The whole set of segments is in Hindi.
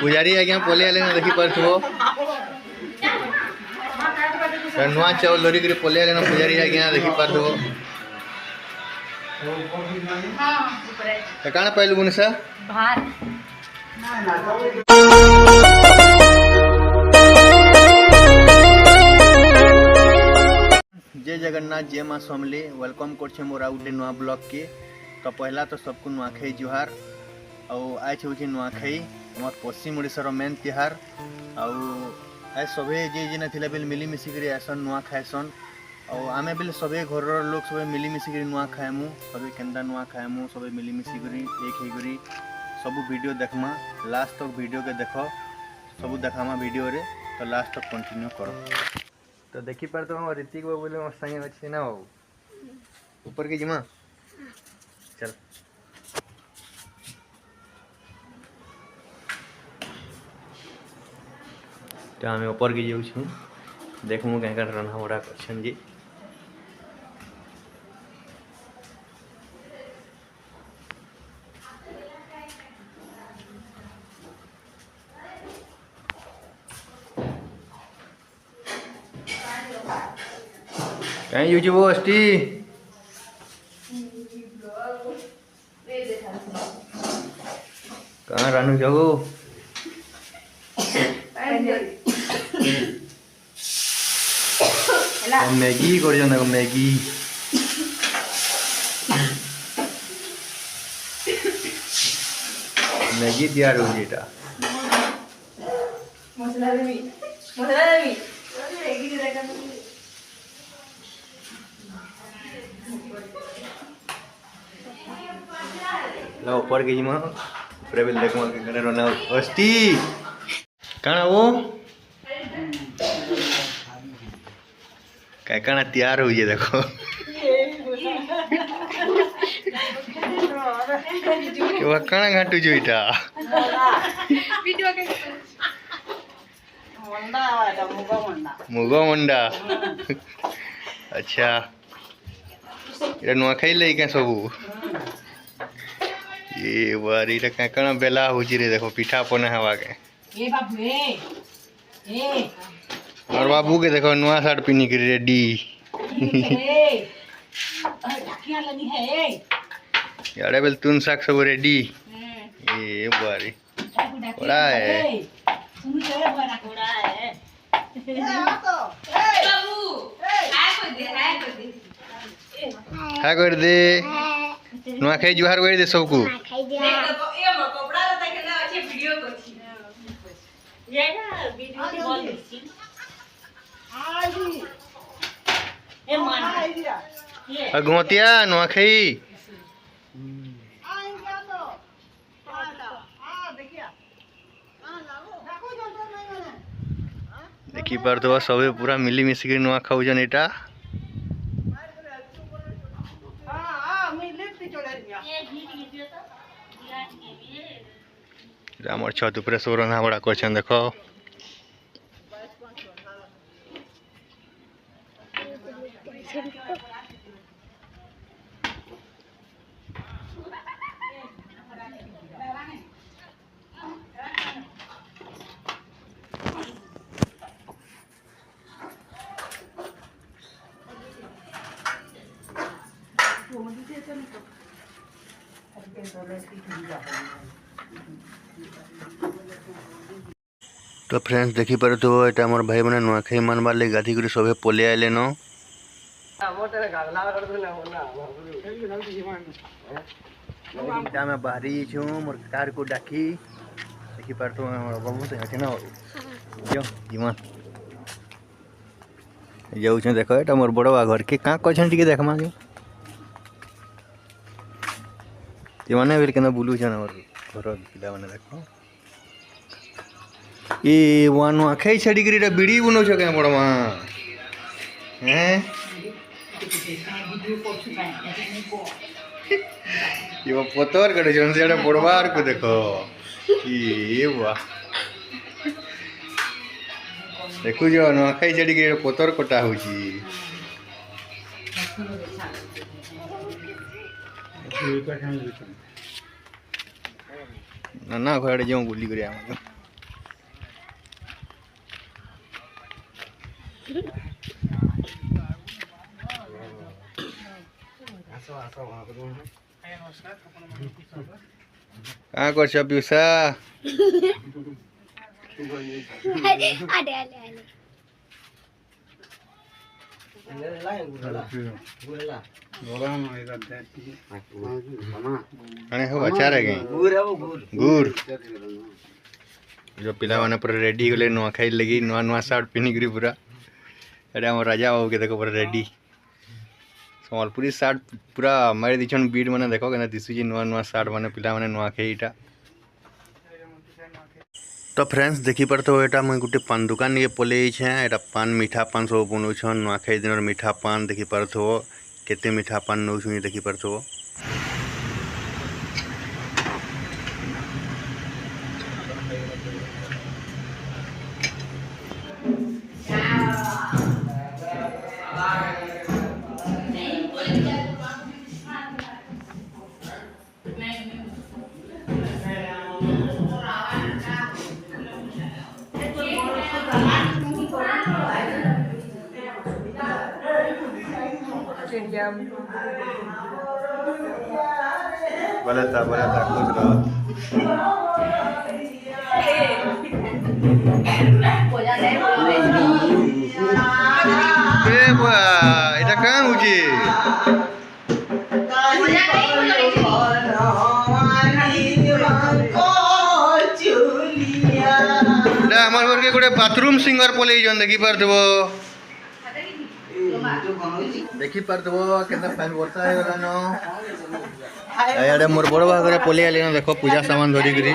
पुजारी आज्ञा पलि आले ना देखी पारथबो नुआ चाउल धरिक पलि आले ना पुजारी आज्ञा देखी पारथबो काण पाइलु मुनिसा भात जय जगन्नाथ जय माँ समले वेलकम कर मोर आउटे नुआ ब्लॉग के। तो पहला तो सबको नुआखाई जुहार आज हूँ नुआखाई हमार पश्चिम ओडिशार मेन तिहार आज सभे जे जेना थिला बेल मिली मिसिक आसन नुआ खाएसन आमे बेल सभे घर लोग सब मिली मिसिक नुआ खाएमु सभे केन्दा नुआ खाएमु सभे मिली मिसिक एक ही सब वीडियो देखमा लास्ट तक वीडियो के देख सब देखामा वीडियो रे तो लास्ट तक कंटिन्यू करो। तो देखी पार तो हम ऋतिक बाबू बोले मोर संगे अच्छे ना बाबू ऊपर के जिमा चल तो हमें ऊपर के जाऊँ छूँ देखूँ क्या रहा बड़ा क्वेश्चन जी कहीं यूट्यूब अस्टी कहाँ रानू जाओ मैगी कर मैगी मैगी तैयार हो जेटा मसला देवी मैगी दे ला ऊपर के जिमा प्रेबल देखमा के करे रोना अस्टी काना वो काय काना तैयार हो जे देखो के वा काना घाटू जोइटा वीडियो के मंडा वाला मुगो मंडा अच्छा ये नुआखाई ले क्या सबू ये बारी रे काकणा बेला होजी रे देखो पिठा पने हवा के ए बाबू ए और बाबू के देखो नुआ शर्ट पिनी के रेडी ढाकिया लनी है यारे बेल तुन साक सब रेडी ए बारी बड़ा है सुन चले बड़ा कोड़ा है बाबू हाय कर दे नुआखाई जुहार कर दे सबको गोतिया नुआखाई देखी पार तो सबे पूरा मिली मिसिक नुआ खाऊजन एटा आमर छत ऊपर सब रंधा बड़ा कर देख तो फ्रेंड्स देखी पारे तो ये मोर भाई मैंने नुआखाई मानबार लगे गाधी कर सब पलि आए न बाहरी छू मोर कार को डाकी देखी पार तो बाबू से अच्छे ना जो जीमा जाऊँ देख ये मोर बड़वा घर के क्या कहन टे देखमा मैंने बेल के बुलून मोर घर पिला मैंने देख ये वहाँ नुआखाई छाड़ी कर बीड़ी बनाऊ क्या बड़मा हैं ये पतवर कटे से बड़वार को देखो ये वाह देखु जो नुआखाई छाड़ी कर पतर कटा हो ना ना घर जाऊँ बुली कर कहाँ कर पियूषा हो अच्छा रहे गुर जो पिला माने पूरा रेडी गले नुआखाई लगी नुआ नुआ सार्ट पिन्ही पूरा एटा हम राजा बाबू के देखो पूरा रेडी सम्बलपुरी सार्ट पूरा मारी दीछन बीट माने देखो केना दिसुची नुआ नुआ सार्ट माने पिला माने नुआखाईटा। तो फ्रेंड्स देखी पारतो एटा मुई गुटे पान दुकान के पले छे एटा पान मीठा पान सब बनौछन नुआखाई दिन मीठा पान देखी पारतो केते मीठा पान नौछु देखी पारतो। बोला था खुश रहो। এটা কাম হচ্ছে আমার ঘরকে গোটে বাথরুম সিঙ্গার পলেইছন দেখি পারথব देखी पारथब केतना पानी वर्षा हो गलान मोर बड़ बागर पलि आले देखो पूजा सामान धरी करी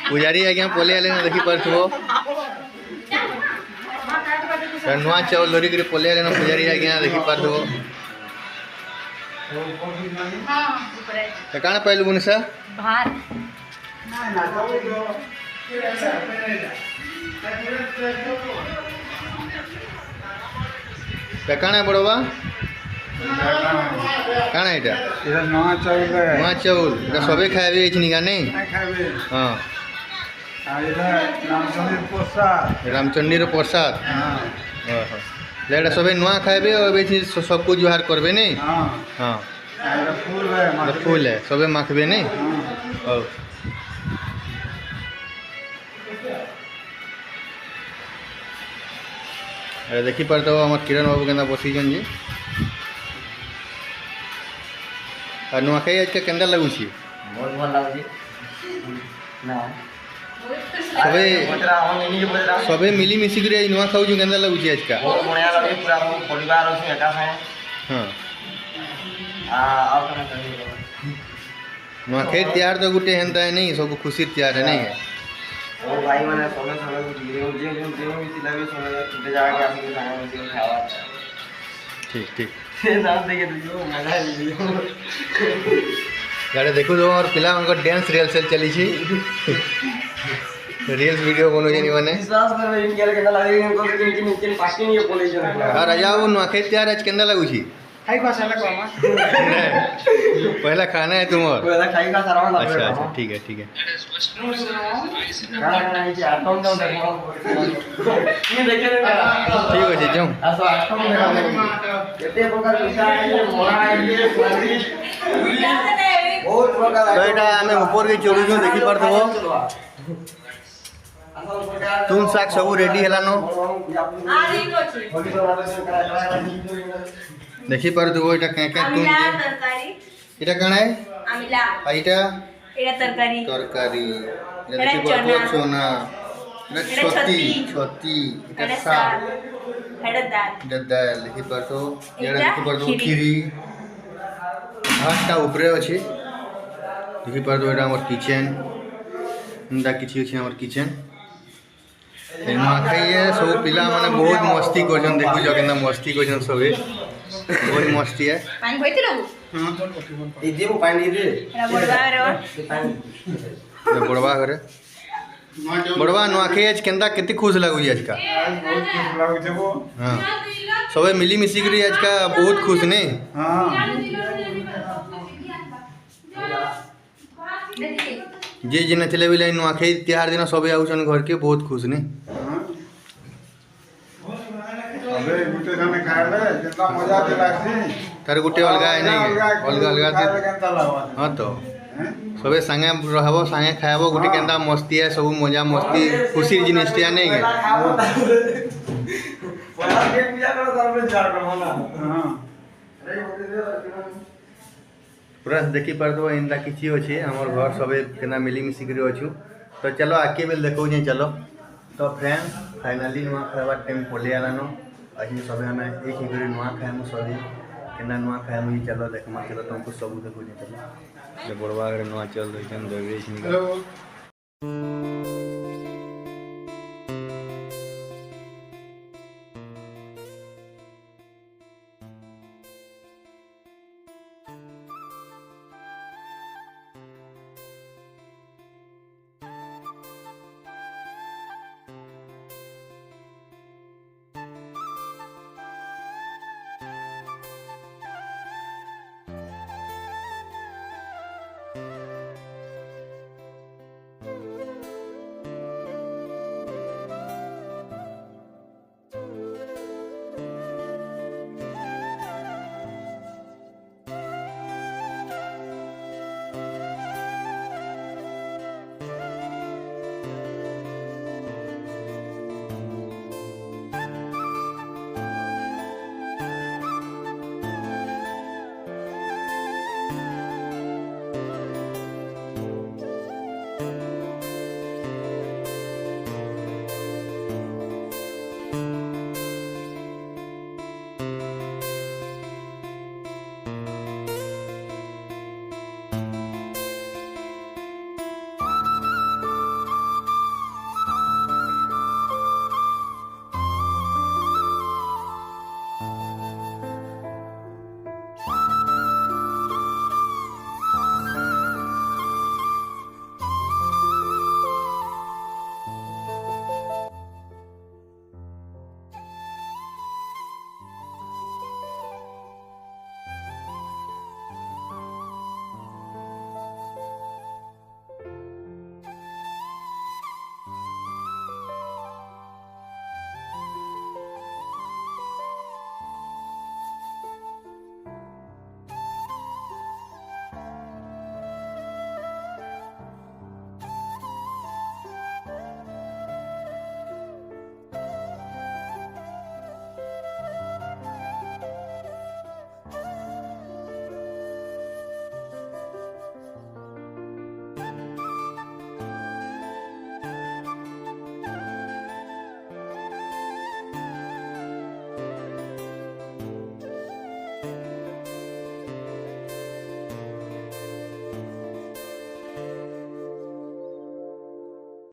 पुजारी आज्ञा पलि आले देखी पारथब नुआ चाउल धरी करी पलि आले पुजारी आज्ञा देखी पारथब काण पाइलु बुनिसा भार काना बड़वा काना इटा इटा नवा चाउल इटा सबे खाइबे इछनी का नहीं हां आ इटा रामचंद्र प्रसाद हां हां लेडा सबे नवा खाइबे और बेची सब को जुहार करबे नहीं हां हां इटा फूल है सबे माखबे नहीं हां अरे देखी पारतो हमार किरण बाबू केना बसीजन जी और नुआखाई आज के केंदा लगुची बहुत भल लागुची ना सबे मिली मिसी करे नुआ खाऊ जो केंदा लगुची आज का बहुत बढ़िया लगे पूरा परिवार अछि एका है हां आ कना करी नुआखाई त्यार तो गुटे हेंता है नहीं सब खुशी त्यार है नहीं है ओ भाई माने सोने सोने को धीरे जे मिथिला भी सोने टूटे जाके आके खाना में खावा ठीक ठीक से दांत देके दियो मजा लियो गाड़े देखो जो और पिला उनको डांस रिहर्सल चली छी रील्स वीडियो बनो जेनी माने विश्वास करबे इनके केना लागे इनको इनके पार्किंग ये बोले जो आ राजा वो नुआखाई त्यार आज केंदा लागु छी खाई का साला को पहला खाना है तुम और पहला खाई का सारा अच्छा अच्छा ठीक है ठीक है ठीक है जाऊं केते प्रकार विचार है मोरा है बहुत प्रकार तो एटा हमें ऊपर के चढ़ू जो देखि परथबो तुम साक सब रेडी हेलानो देखी पारथबो एटा क्या क्या तुम एटा कण है आमिला एटा एटा तरकारी तरकारी एटा देखि परथबो सोना एटा छोटी एटा साग एटा दाल देखि परथबो एटा देखि परथबो खीरी भातटा ऊपरे अछि देखि परथबो एटा हमर किचन इंदा किछि अछि हमर किचन नुआखाई सब पिला माने बहुत मस्ती करछन देखु जो केना मस्ती करछन सबे बहुत मस्ती है पानी भइति रहू हां ए देबो पानी दे बड़वा घरे बड़वा नुआखाई आज केंदा केते खुश लागु आज का बहुत खुश लागु छबो हां सबे मिली मिसी करी आज का बहुत खुश ने हां जे जिन थिले बिले नुआखाई त्योहार दिन सबे आउछन घर के बहुत खुश ने अबे गुटे खाने खाइबे केतना मजा दे लागसी तार गुटे अलगा है नहीं अलगा अलगा दे केनता लागवा हां तो सबे संगे रहबो संगे खाइबो गुटे केनता मस्ती है सब मजा मस्ती खुशी जिनिस टिया नहीं है पहला गेम बिया करो तारबे जा करो ना हां पूरा देखी पारदो इंदा किछि अछि हमर घर सबे केना मिली मिसी करी अछु तो चलो आके बेल देखो जे चलो तो फ्रेंड फाइनली नुआ खावा टाइम पले आलानो अहि सबे हमें एक ही करी नुआ खाएमु सभी केना नुआ खाएमु चलो देखमा चलो तुमको सब देखो जे चलो जे बड़वा रे नुआ चल रही छन देवेश निकल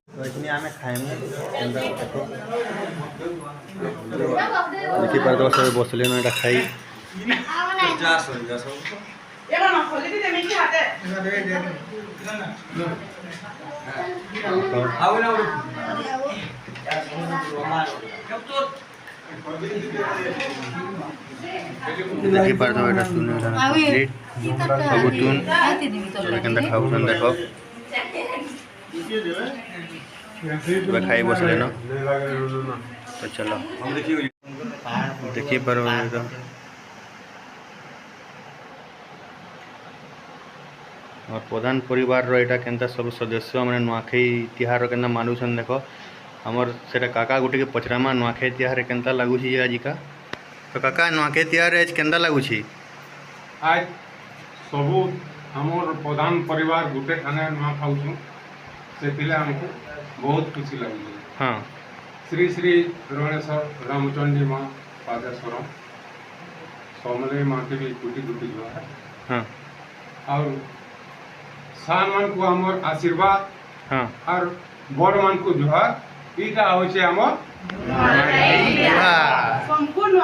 तो इसमें हमें खाएंगे अंदर देखो देखी पर तो सब बसले ना खाई देखी पर तो এটা শুনে না প্লেট সবুতুন সবাই কেন খাওছেন দেখো खाई बसले न तो चलो देखिए पर और प्रधान परिवार रो केनता सब सदस्य मैंने नुआखाई तिहार केनता मानुछन देखो हमर सेटा काका गुटे के पचरामा नुआखाई तिहार केनता लागुछि आजिका तो काका नुआखाई तिहार आज केनता लागुछि आज सबू हमर प्रधान परिवार गुटे ठाने नुआ खाउछु से हमको बहुत खुशी लगी। हाँ श्री श्री रणेश्वर रामचंडी माँ पादेश्वरम सोमले माँ के भी टूटी टूटी जो है हाँ और सान मान को हमर आशीर्वाद हाँ और बड़ मान को जोहार इटा होचे हमर संपूर्ण